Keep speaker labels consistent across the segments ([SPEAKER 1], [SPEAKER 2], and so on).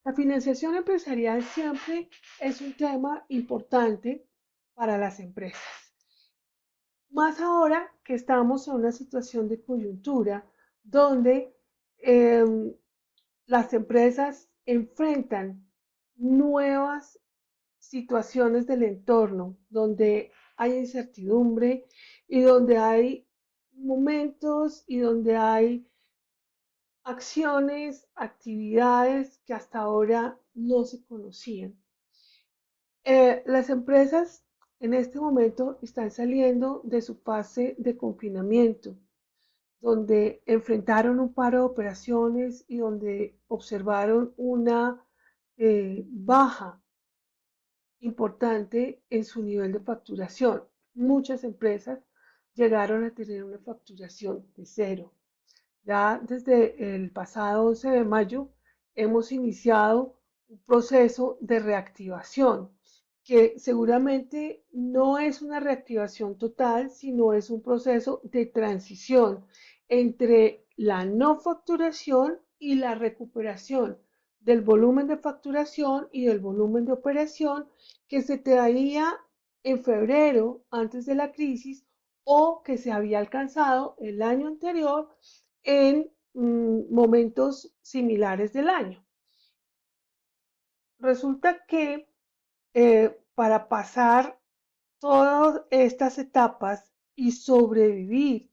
[SPEAKER 1] La financiación empresarial siempre es un tema importante para las empresas. Más ahora que estamos en una situación de coyuntura donde eh, las empresas enfrentan nuevas situaciones del entorno, donde hay incertidumbre y donde hay momentos y donde hay acciones, actividades que hasta ahora no se conocían. Las empresas en este momento están saliendo de su fase de confinamiento, donde enfrentaron un paro de operaciones y donde observaron una baja importante en su nivel de facturación. Muchas empresas llegaron a tener una facturación de cero. Ya desde el pasado 11 de mayo hemos iniciado un proceso de reactivación que seguramente no es una reactivación total, sino es un proceso de transición entre la no facturación y la recuperación del volumen de facturación y del volumen de operación que se traía en febrero antes de la crisis o que se había alcanzado el año anterior en momentos similares del año. Resulta que para pasar todas estas etapas y sobrevivir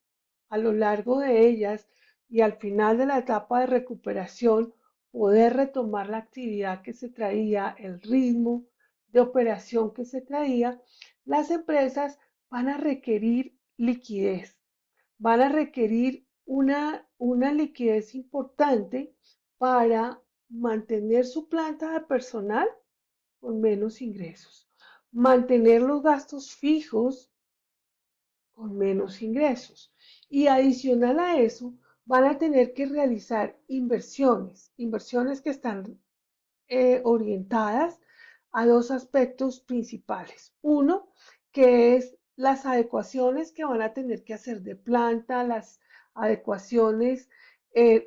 [SPEAKER 1] a lo largo de ellas y al final de la etapa de recuperación, poder retomar la actividad que se traía, el ritmo de operación que se traía, las empresas van a requerir liquidez, van a requerir una liquidez importante para mantener su planta de personal con menos ingresos, mantener los gastos fijos con menos ingresos. Y adicional a eso, van a tener que realizar inversiones que están orientadas a dos aspectos principales. Uno, que es las adecuaciones que van a tener que hacer de planta, las adecuaciones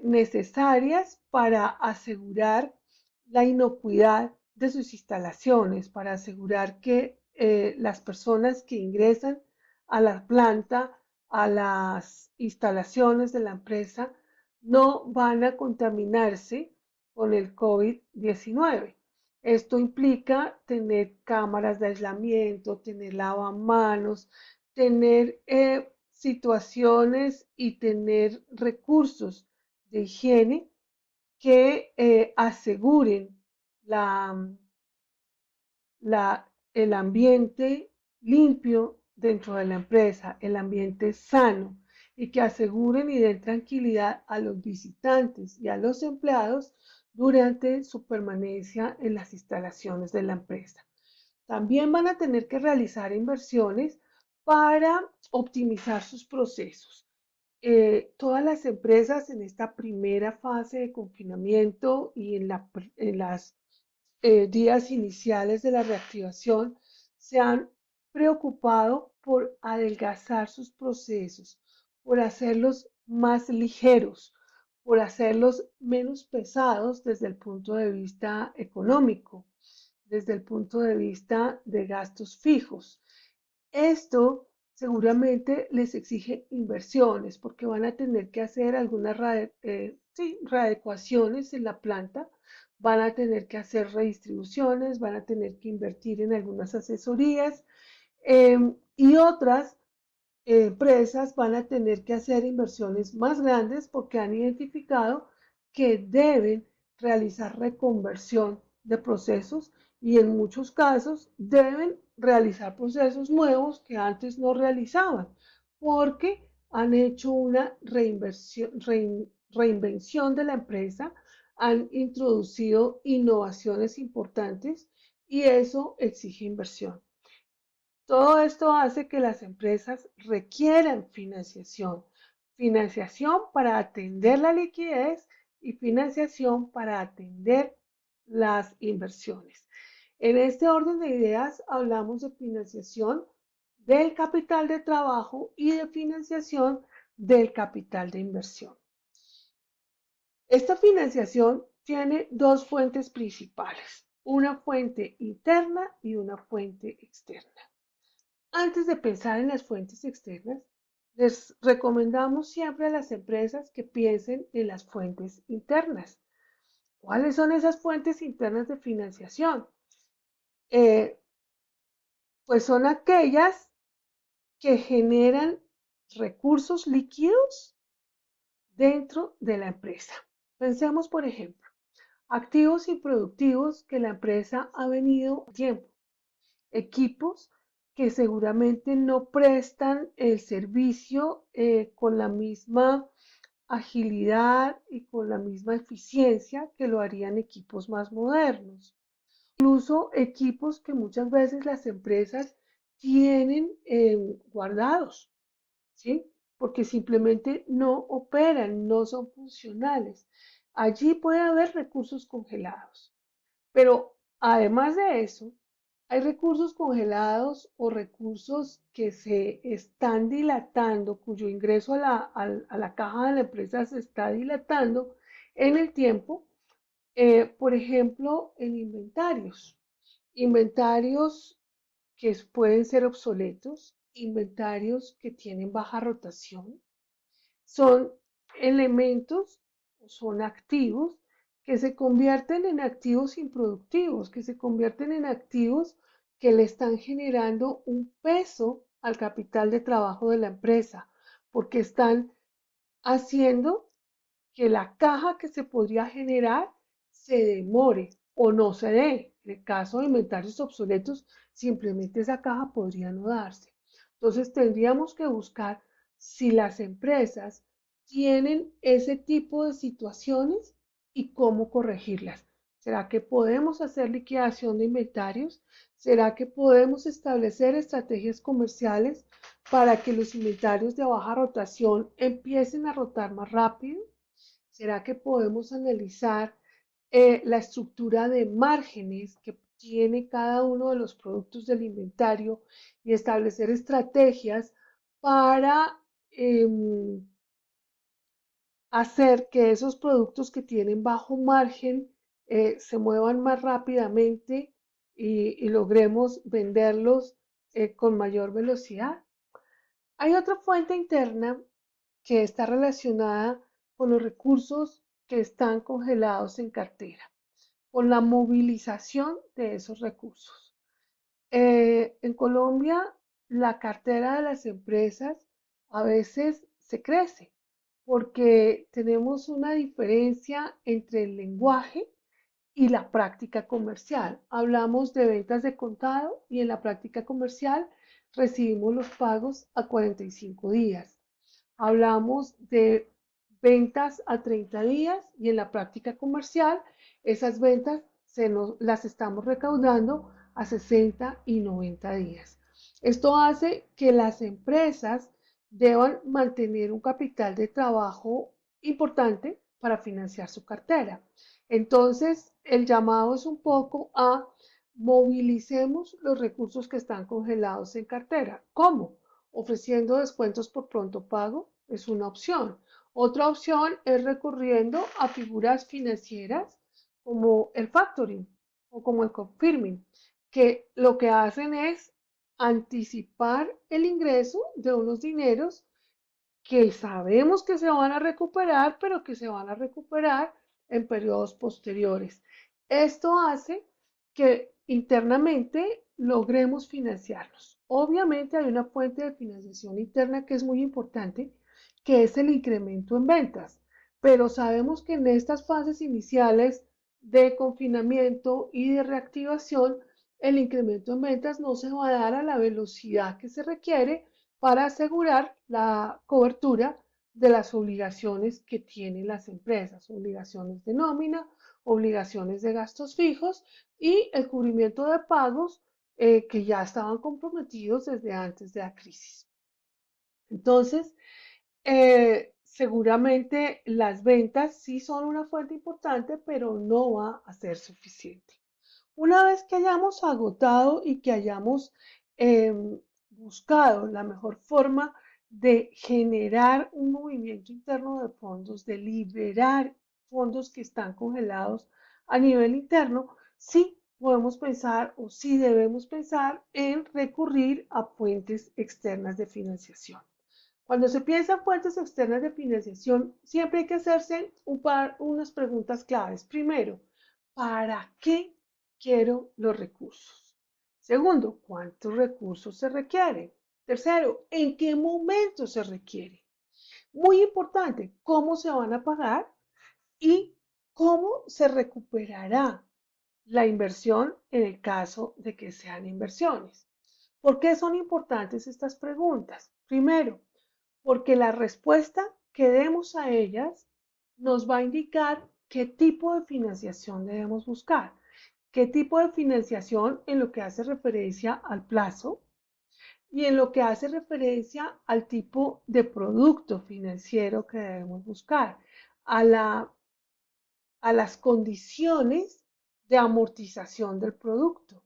[SPEAKER 1] necesarias para asegurar la inocuidad de sus instalaciones, para asegurar que las personas que ingresan a la planta, a las instalaciones de la empresa, no van a contaminarse con el COVID-19. Esto implica tener cámaras de aislamiento, tener lavamanos, tener situaciones y tener recursos de higiene que aseguren la, el ambiente limpio dentro de la empresa, el ambiente sano y que aseguren y den tranquilidad a los visitantes y a los empleados durante su permanencia en las instalaciones de la empresa. También van a tener que realizar inversiones para optimizar sus procesos. Todas las empresas en esta primera fase de confinamiento y en las días iniciales de la reactivación se han preocupado por adelgazar sus procesos, por hacerlos más ligeros, por hacerlos menos pesados desde el punto de vista económico, desde el punto de vista de gastos fijos. Esto seguramente les exige inversiones porque van a tener que hacer algunas readecuaciones en la planta, van a tener que hacer redistribuciones, van a tener que invertir en algunas asesorías y otras empresas van a tener que hacer inversiones más grandes porque han identificado que deben realizar reconversión de procesos y en muchos casos deben realizar procesos nuevos que antes no realizaban porque han hecho una reinvención de la empresa, han introducido innovaciones importantes y eso exige inversión. Todo esto hace que las empresas requieran financiación, financiación para atender la liquidez y financiación para atender las inversiones. En este orden de ideas hablamos de financiación del capital de trabajo y de financiación del capital de inversión. Esta financiación tiene dos fuentes principales, una fuente interna y una fuente externa. Antes de pensar en las fuentes externas, les recomendamos siempre a las empresas que piensen en las fuentes internas. ¿Cuáles son esas fuentes internas de financiación? Eh, pues son aquellas que generan recursos líquidos dentro de la empresa. Pensemos, por ejemplo, activos improductivos que la empresa ha venido tiempo, equipos que seguramente no prestan el servicio con la misma agilidad y con la misma eficiencia que lo harían equipos más modernos. Incluso equipos que muchas veces las empresas tienen guardados, ¿sí? Porque simplemente no operan, no son funcionales. Allí puede haber recursos congelados. Pero además de eso, hay recursos congelados o recursos que se están dilatando, cuyo ingreso a la caja de la empresa se está dilatando en el tiempo, por ejemplo, en inventarios. Inventarios que pueden ser obsoletos, inventarios que tienen baja rotación, son elementos, son activos que se convierten en activos improductivos, que se convierten en activos que le están generando un peso al capital de trabajo de la empresa, porque están haciendo que la caja que se podría generar se demore o no se dé. En el caso de inventarios obsoletos, simplemente esa caja podría no darse. Entonces tendríamos que buscar si las empresas tienen ese tipo de situaciones y cómo corregirlas. ¿Será que podemos hacer liquidación de inventarios? ¿Será que podemos establecer estrategias comerciales para que los inventarios de baja rotación empiecen a rotar más rápido? ¿Será que podemos analizar la estructura de márgenes que tiene cada uno de los productos del inventario y establecer estrategias para hacer que esos productos que tienen bajo margen se muevan más rápidamente y logremos venderlos con mayor velocidad? Hay otra fuente interna que está relacionada con los recursos que están congelados en cartera, con la movilización de esos recursos. En Colombia, la cartera de las empresas a veces se crece porque tenemos una diferencia entre el lenguaje y la práctica comercial. Hablamos de ventas de contado y en la práctica comercial recibimos los pagos a 45 días. Hablamos de ventas a 30 días y en la práctica comercial esas ventas las estamos recaudando a 60 y 90 días. Esto hace que las empresas deban mantener un capital de trabajo importante para financiar su cartera. Entonces, el llamado es un poco a movilicemos los recursos que están congelados en cartera. ¿Cómo? Ofreciendo descuentos por pronto pago es una opción. Otra opción es recurriendo a figuras financieras como el factoring o como el confirming, que lo que hacen es anticipar el ingreso de unos dineros que sabemos que se van a recuperar, pero que se van a recuperar en periodos posteriores. Esto hace que internamente logremos financiarnos. Obviamente hay una fuente de financiación interna que es muy importante, que es el incremento en ventas, pero sabemos que en estas fases iniciales de confinamiento y de reactivación, el incremento en ventas no se va a dar a la velocidad que se requiere para asegurar la cobertura de las obligaciones que tienen las empresas, obligaciones de nómina, obligaciones de gastos fijos y el cubrimiento de pagos que ya estaban comprometidos desde antes de la crisis. Entonces, seguramente las ventas sí son una fuente importante, pero no va a ser suficiente. Una vez que hayamos agotado y que hayamos eh, buscado la mejor forma de generar un movimiento interno de fondos, de liberar fondos que están congelados a nivel interno, sí podemos pensar o sí debemos pensar en recurrir a fuentes externas de financiación. Cuando se piensa en fuentes externas de financiación, siempre hay que hacerse unas preguntas claves. Primero, ¿para qué quiero los recursos? Segundo, ¿cuántos recursos se requieren? Tercero, ¿en qué momento se requiere? Muy importante, ¿cómo se van a pagar y cómo se recuperará la inversión en el caso de que sean inversiones? ¿Por qué son importantes estas preguntas? Primero, porque la respuesta que demos a ellas nos va a indicar qué tipo de financiación debemos buscar, qué tipo de financiación en lo que hace referencia al plazo y en lo que hace referencia al tipo de producto financiero que debemos buscar, a, la, a las condiciones de amortización del producto.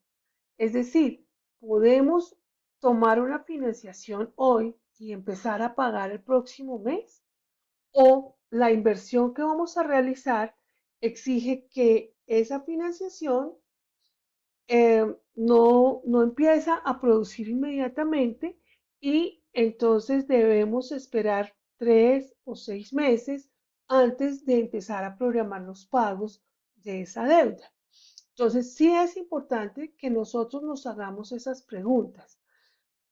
[SPEAKER 1] Es decir, podemos tomar una financiación hoy y empezar a pagar el próximo mes, o la inversión que vamos a realizar exige que esa financiación no empieza a producir inmediatamente y entonces debemos esperar 3 o 6 meses antes de empezar a programar los pagos de esa deuda. Entonces sí es importante que nosotros nos hagamos esas preguntas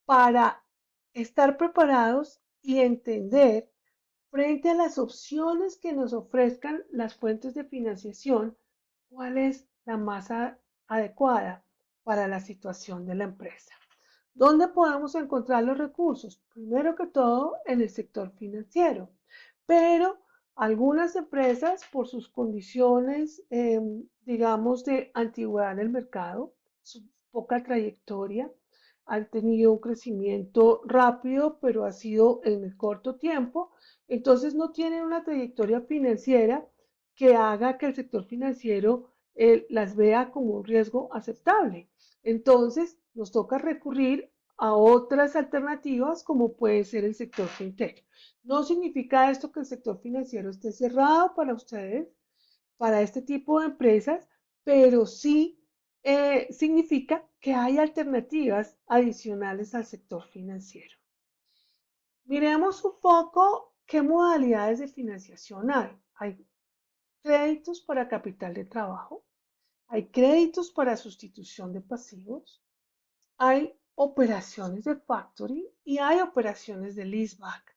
[SPEAKER 1] para estar preparados y entender frente a las opciones que nos ofrezcan las fuentes de financiación, ¿cuál es la más adecuada para la situación de la empresa? ¿Dónde podemos encontrar los recursos? Primero que todo, en el sector financiero, pero algunas empresas, por sus condiciones, digamos, de antigüedad en el mercado, su poca trayectoria, han tenido un crecimiento rápido, pero ha sido en el corto tiempo, entonces no tienen una trayectoria financiera que haga que el sector financiero las vea como un riesgo aceptable. Entonces nos toca recurrir a otras alternativas como puede ser el sector fintech. No significa esto que el sector financiero esté cerrado para ustedes, para este tipo de empresas, pero sí significa que hay alternativas adicionales al sector financiero. Miremos un poco qué modalidades de financiación hay. Hay créditos para capital de trabajo, hay créditos para sustitución de pasivos, hay operaciones de factoring y hay operaciones de leaseback.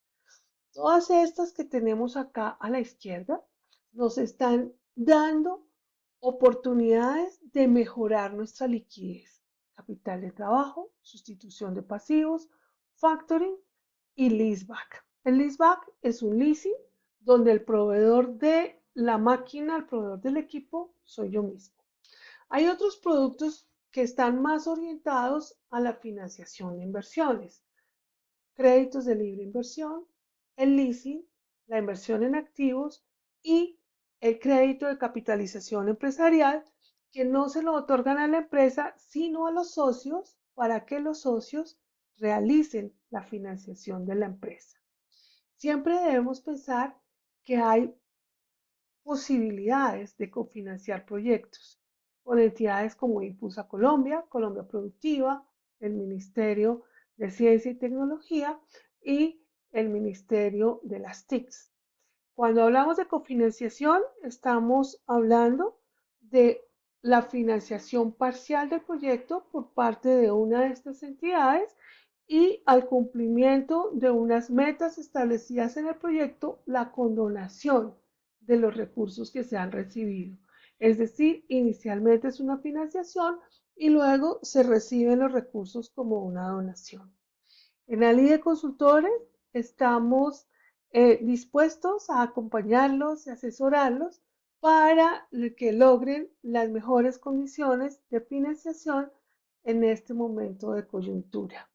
[SPEAKER 1] Todas estas que tenemos acá a la izquierda nos están dando oportunidades de mejorar nuestra liquidez. Capital de trabajo, sustitución de pasivos, factoring y leaseback. El leaseback es un leasing donde el proveedor de la máquina, el proveedor del equipo, soy yo mismo. Hay otros productos que están más orientados a la financiación de inversiones, créditos de libre inversión, el leasing, la inversión en activos y el crédito de capitalización empresarial que no se lo otorgan a la empresa, sino a los socios para que los socios realicen la financiación de la empresa. Siempre debemos pensar que hay posibilidades de cofinanciar proyectos con entidades como Impulsa Colombia, Colombia Productiva, el Ministerio de Ciencia y Tecnología y el Ministerio de las TICs. Cuando hablamos de cofinanciación, estamos hablando de la financiación parcial del proyecto por parte de una de estas entidades y al cumplimiento de unas metas establecidas en el proyecto, la condonación de los recursos que se han recibido. Es decir, inicialmente es una financiación y luego se reciben los recursos como una donación. En Ali de Consultores estamos dispuestos a acompañarlos y asesorarlos para que logren las mejores condiciones de financiación en este momento de coyuntura.